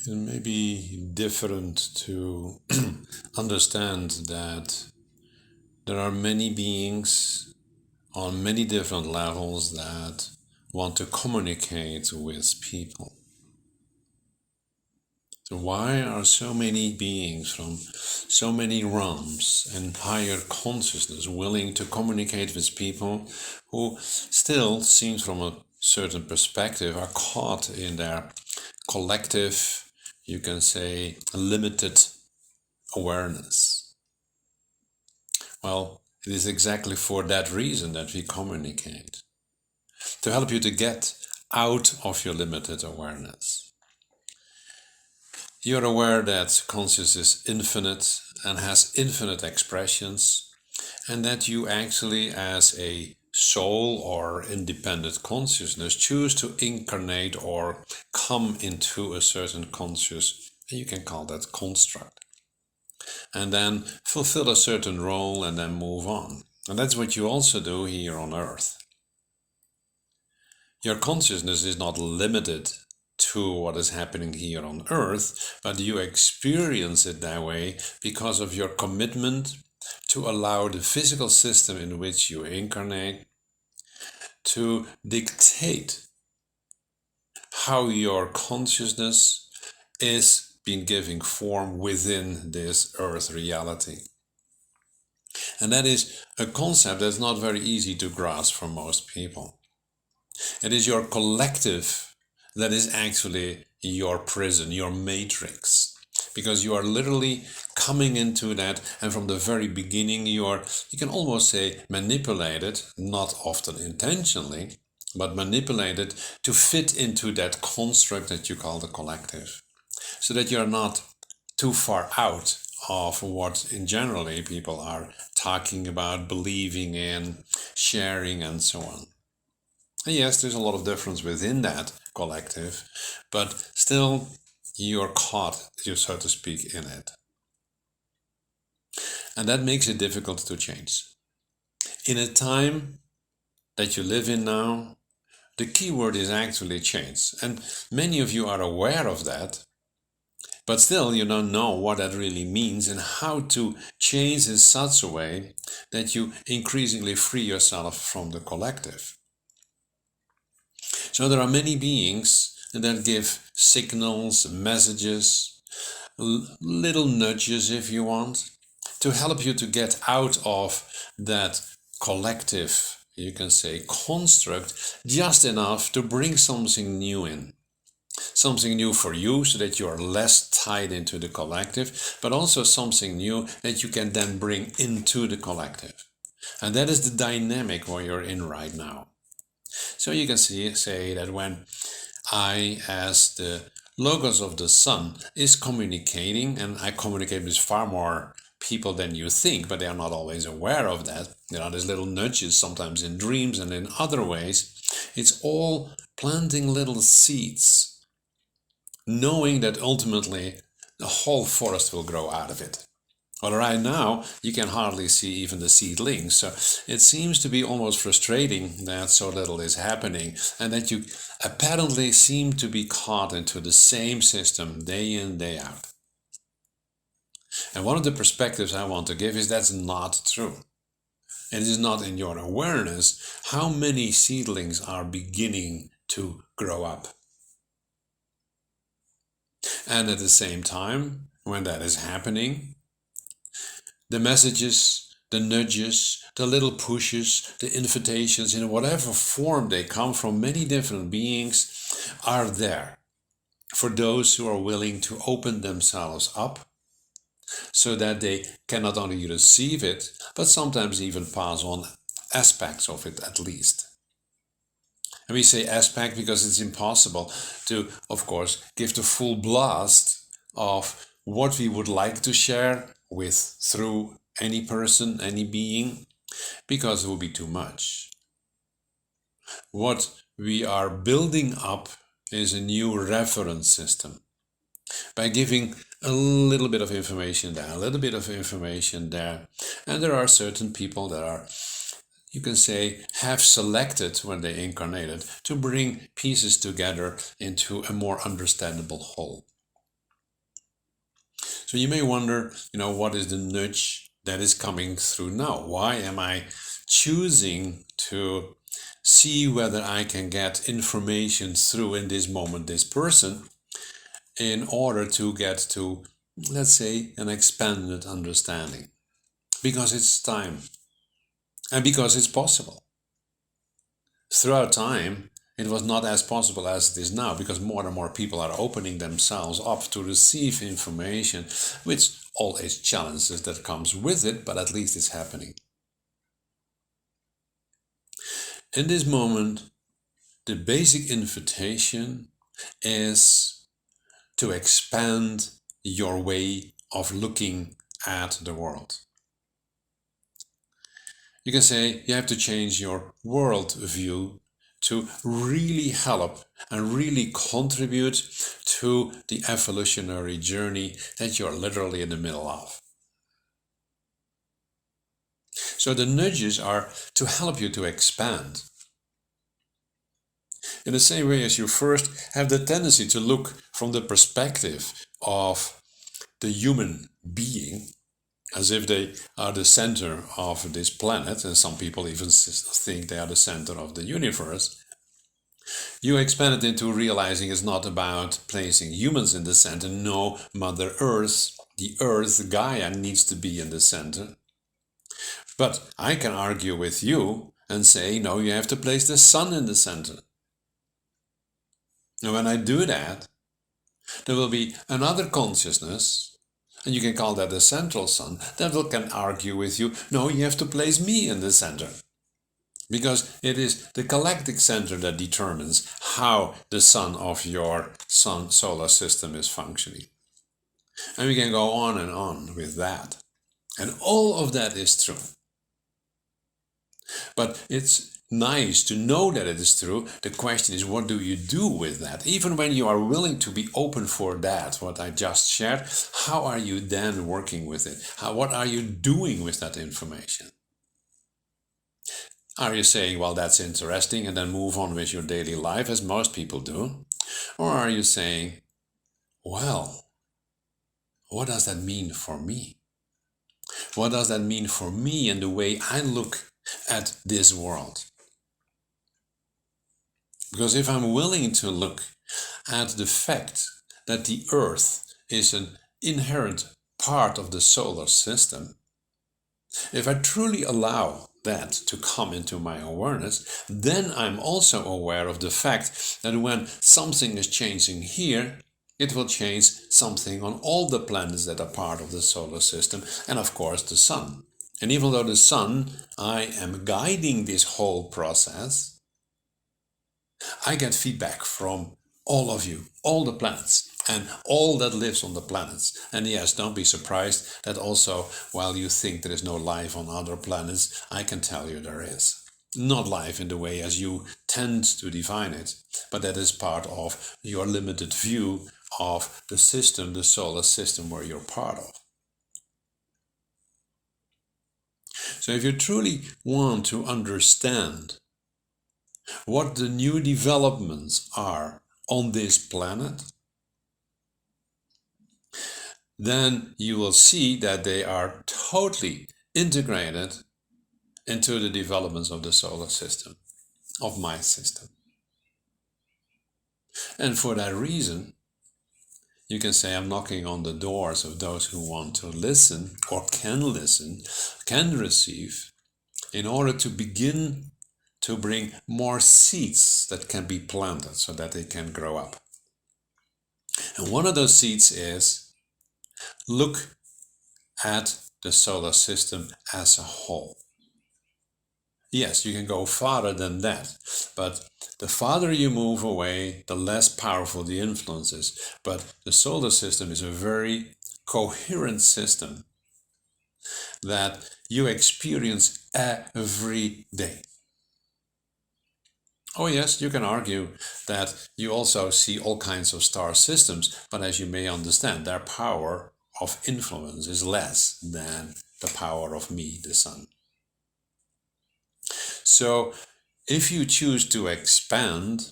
It may be different to understand that there are many beings on many different levels that want to communicate with people. So why are so many beings from so many realms and higher consciousness willing to communicate with people who still, seen from a certain perspective, are caught in their collective, you can say, limited awareness? Well, it is exactly for that reason that we communicate, to help you to get out of your limited awareness. You're aware that consciousness is infinite and has infinite expressions, and that you actually, as a soul or independent consciousness, choose to incarnate or come into a certain conscious, you can call that construct, and then fulfill a certain role and then move on. And that's what you also do here on Earth. Your consciousness is not limited to what is happening here on Earth, but you experience it that way because of your commitment to allow the physical system in which you incarnate to dictate how your consciousness is being giving form within this Earth reality. And that is a concept that's not very easy to grasp for most people. It is your collective that is actually your prison, your matrix, because you are literally coming into that, and from the very beginning you can almost say manipulated, not often intentionally, but manipulated to fit into that construct that you call the collective, so that you're not too far out of what in generally people are talking about, believing in, sharing, and so on. And yes, there's a lot of difference within that collective, but still you're caught, so to speak, in it. And that makes it difficult to change. In a time that you live in now, the key word is actually change. And many of you are aware of that, but still you don't know what that really means and how to change in such a way that you increasingly free yourself from the collective. So there are many beings that give signals, messages, little nudges if you want, to help you to get out of that collective, you can say, construct, just enough to bring something new in. Something new for you so that you are less tied into the collective, but also something new that you can then bring into the collective. And that is the dynamic where you're in right now. So you can say that when I, as the logos of the sun, is communicating, and I communicate with far more people than you think, but they are not always aware of that. There are these little nudges, sometimes in dreams and in other ways. It's all planting little seeds, knowing that ultimately the whole forest will grow out of it. Well, right now, you can hardly see even the seedlings, so it seems to be almost frustrating that so little is happening, and that you apparently seem to be caught into the same system day in, day out. And one of the perspectives I want to give is that's not true. It is not in your awareness how many seedlings are beginning to grow up. And at the same time, when that is happening, the messages, the nudges, the little pushes, the invitations, in whatever form they come from many different beings, are there for those who are willing to open themselves up so that they can not only receive it, but sometimes even pass on aspects of it at least. And we say aspect because it's impossible to, of course, give the full blast of what we would like to share with through any person, any being, because it will be too much. What we are building up is a new reference system by giving a little bit of information there, a little bit of information there. And there are certain people that are, you can say, have selected when they incarnated to bring pieces together into a more understandable whole. So you may wonder, what is the nudge that is coming through now? Why am I choosing to see whether I can get information through in this moment, this person, in order to get to, let's say, an expanded understanding? Because it's time and because it's possible. Throughout time, it was not as possible as it is now, because more and more people are opening themselves up to receive information, with all its challenges that comes with it, but at least it's happening. In this moment, the basic invitation is to expand your way of looking at the world. You can say you have to change your world view to really help and really contribute to the evolutionary journey that you're literally in the middle of. So the nudges are to help you to expand. In the same way as you first have the tendency to look from the perspective of the human being, as if they are the center of this planet, and some people even think they are the center of the universe, you expand it into realizing it's not about placing humans in the center. No, Mother Earth, the Earth, Gaia, needs to be in the center. But I can argue with you and say, no, you have to place the sun in the center. And when I do that, there will be another consciousness, and you can call that the central sun, that can argue with you, no, you have to place me in the center. Because it is the galactic center that determines how the sun of your solar system is functioning. And we can go on and on with that. And all of that is true. But it's nice to know that it is true. The question is, what do you do with that? Even when you are willing to be open for that, what I just shared, how are you then working with it? What are you doing with that information? Are you saying, well, that's interesting, and then move on with your daily life, as most people do? Or are you saying, well, what does that mean for me? What does that mean for me and the way I look at this world? Because if I'm willing to look at the fact that the Earth is an inherent part of the solar system, if I truly allow that to come into my awareness, then I'm also aware of the fact that when something is changing here, it will change something on all the planets that are part of the solar system, and of course the sun. And even though the sun, I am guiding this whole process, I get feedback from all of you, all the planets, and all that lives on the planets. And yes, don't be surprised that also, while you think there is no life on other planets, I can tell you there is. Not life in the way as you tend to define it, but that is part of your limited view of the system, the solar system where you're part of. So if you truly want to understand what the new developments are on this planet, then you will see that they are totally integrated into the developments of the solar system, of my system. And for that reason, you can say I'm knocking on the doors of those who want to listen, or can listen, can receive, in order to begin to bring more seeds that can be planted so that they can grow up. And one of those seeds is, look at the solar system as a whole. Yes, you can go farther than that, but the farther you move away, the less powerful the influence is. But the solar system is a very coherent system that you experience every day. Oh yes, you can argue that you also see all kinds of star systems, but as you may understand, their power of influence is less than the power of me, the sun. So if you choose to expand,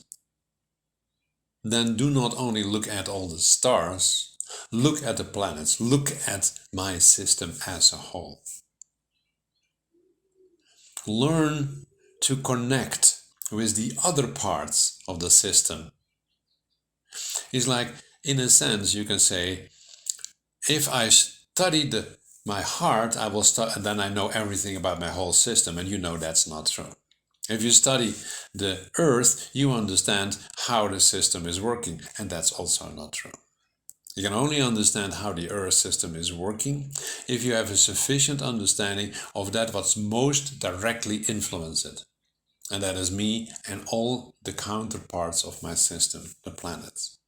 then do not only look at all the stars, Look at the planets. Look at my system as a whole. Learn to connect with the other parts of the system. It's like, in a sense, you can say, if I study my heart, then I know everything about my whole system, and you know that's not true. If you study the earth, you understand how the system is working, and that's also not true. You can only understand how the earth system is working if you have a sufficient understanding of that what's most directly influence it. And that is me and all the counterparts of my system, the planets.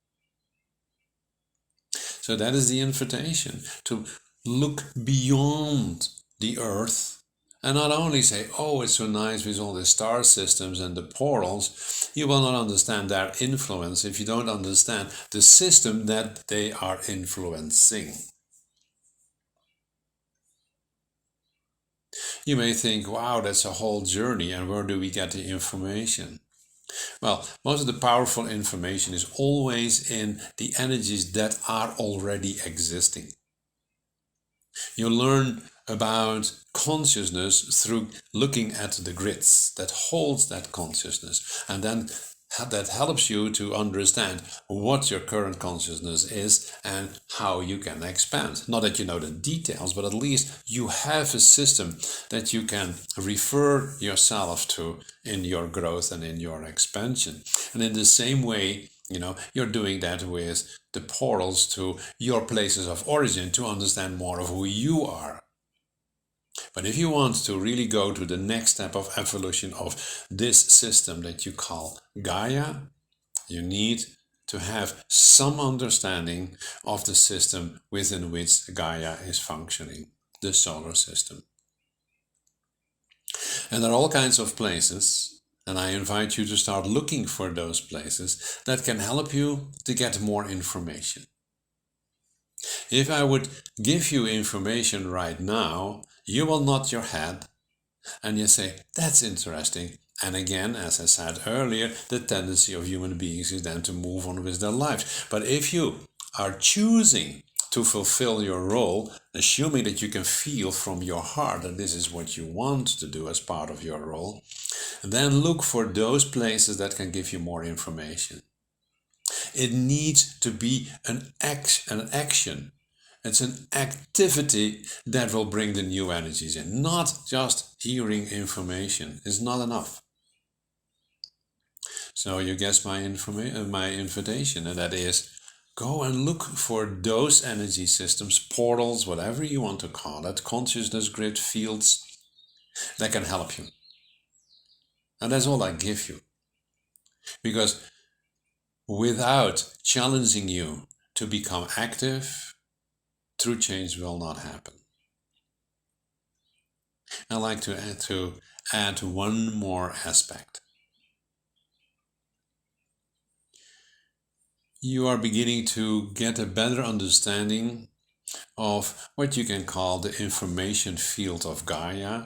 So that is the invitation to look beyond the earth and not only say, oh, it's so nice with all the star systems and the portals. You will not understand their influence if you don't understand the system that they are influencing. You may think, wow, that's a whole journey, and where do we get the information? Well, most of the powerful information is always in the energies that are already existing. You learn about consciousness through looking at the grids that holds that consciousness, and then that helps you to understand what your current consciousness is and how you can expand. Not that you know the details, but at least you have a system that you can refer yourself to in your growth and in your expansion. And in the same way, you're doing that with the portals to your places of origin to understand more of who you are. But if you want to really go to the next step of evolution of this system that you call Gaia, you need to have some understanding of the system within which Gaia is functioning, the solar system. And there are all kinds of places, and I invite you to start looking for those places that can help you to get more information. If I would give you information right now, you will nod your head and you say, that's interesting. And again, as I said earlier, the tendency of human beings is then to move on with their lives. But if you are choosing to fulfill your role, assuming that you can feel from your heart that this is what you want to do as part of your role, then look for those places that can give you more information. It needs to be an action. It's an activity that will bring the new energies in. Not just hearing information is not enough. So you guess my invitation, and that is, go and look for those energy systems, portals, whatever you want to call it, consciousness grid fields that can help you. And that's all I give you. Because without challenging you to become active, true change will not happen. I'd like to add one more aspect. You are beginning to get a better understanding of what you can call the information field of Gaia,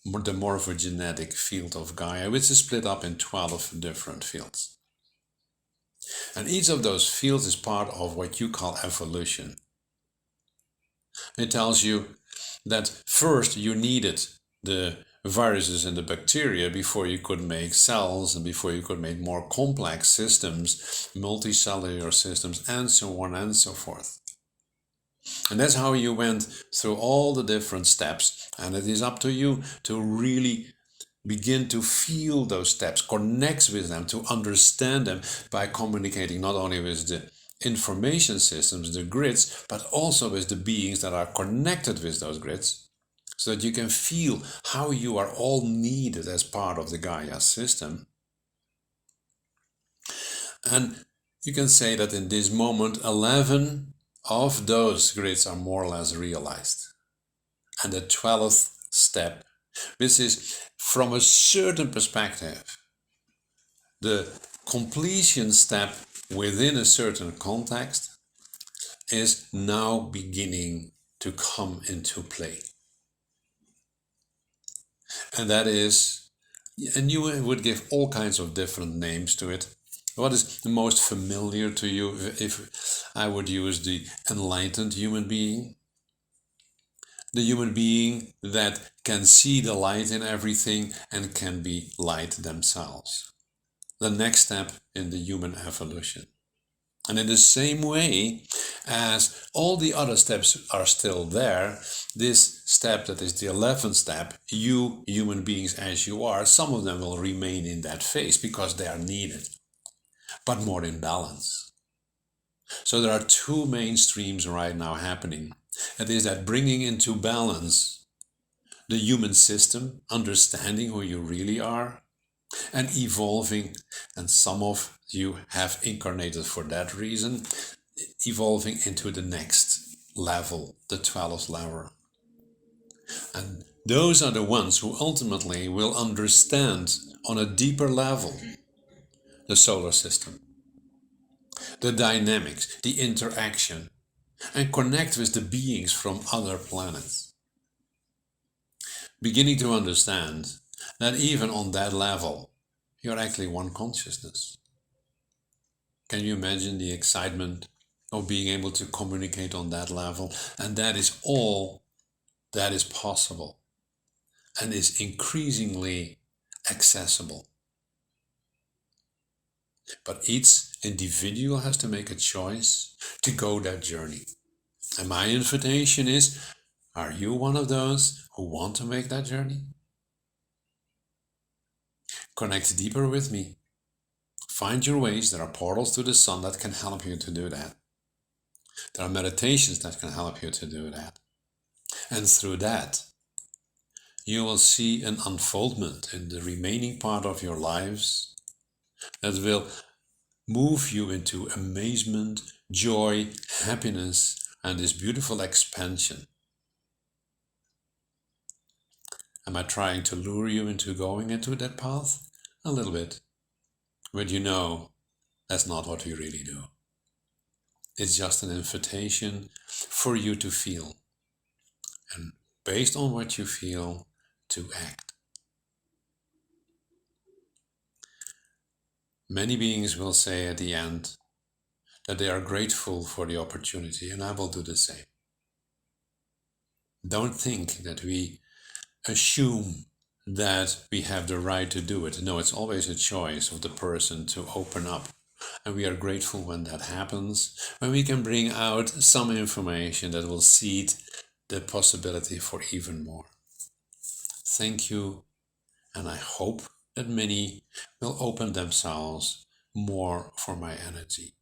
the morphogenetic field of Gaia, which is split up in 12 different fields. And each of those fields is part of what you call evolution. It tells you that first you needed the viruses and the bacteria before you could make cells and before you could make more complex systems, multicellular systems, and so on and so forth. And that's how you went through all the different steps, and it is up to you to really begin to feel those steps, connect with them, to understand them by communicating not only with the information systems, the grids, but also with the beings that are connected with those grids, so that you can feel how you are all needed as part of the Gaia system. And you can say that in this moment, 11 of those grids are more or less realized. And the 12th step, which is from a certain perspective, the completion step within a certain context, is now beginning to come into play. And that is, and you would give all kinds of different names to it, What is the most familiar to you if I would use the enlightened human being? The human being that can see the light in everything and can be light themselves. The next step in the human evolution. And in the same way as all the other steps are still there, this step that is the 11th step, you human beings as you are, some of them will remain in that phase because they are needed, but more in balance. So there are two main streams right now happening. It is that bringing into balance the human system, understanding who you really are, and evolving, and some of you have incarnated for that reason, evolving into the next level, the 12th level. And those are the ones who ultimately will understand on a deeper level the solar system, the dynamics, the interaction, and connect with the beings from other planets. Beginning to understand that even on that level, you're actually one consciousness. Can you imagine the excitement of being able to communicate on that level? And that is all that is possible and is increasingly accessible. But each individual has to make a choice to go that journey. And my invitation is, are you one of those who want to make that journey? Connect deeper with me. Find your ways. There are portals to the sun that can help you to do that. There are meditations that can help you to do that. And through that, you will see an unfoldment in the remaining part of your lives that will move you into amazement, joy, happiness, and this beautiful expansion. Am I trying to lure you into going into that path? A little bit. But you know, that's not what we really do. It's just an invitation for you to feel. And based on what you feel, to act. Many beings will say at the end that they are grateful for the opportunity, and I will do the same. Don't think that we assume that we have the right to do it. No, it's always a choice of the person to open up. And we are grateful when that happens, when we can bring out some information that will seed the possibility for even more. Thank you, and I hope that many will open themselves more for my energy.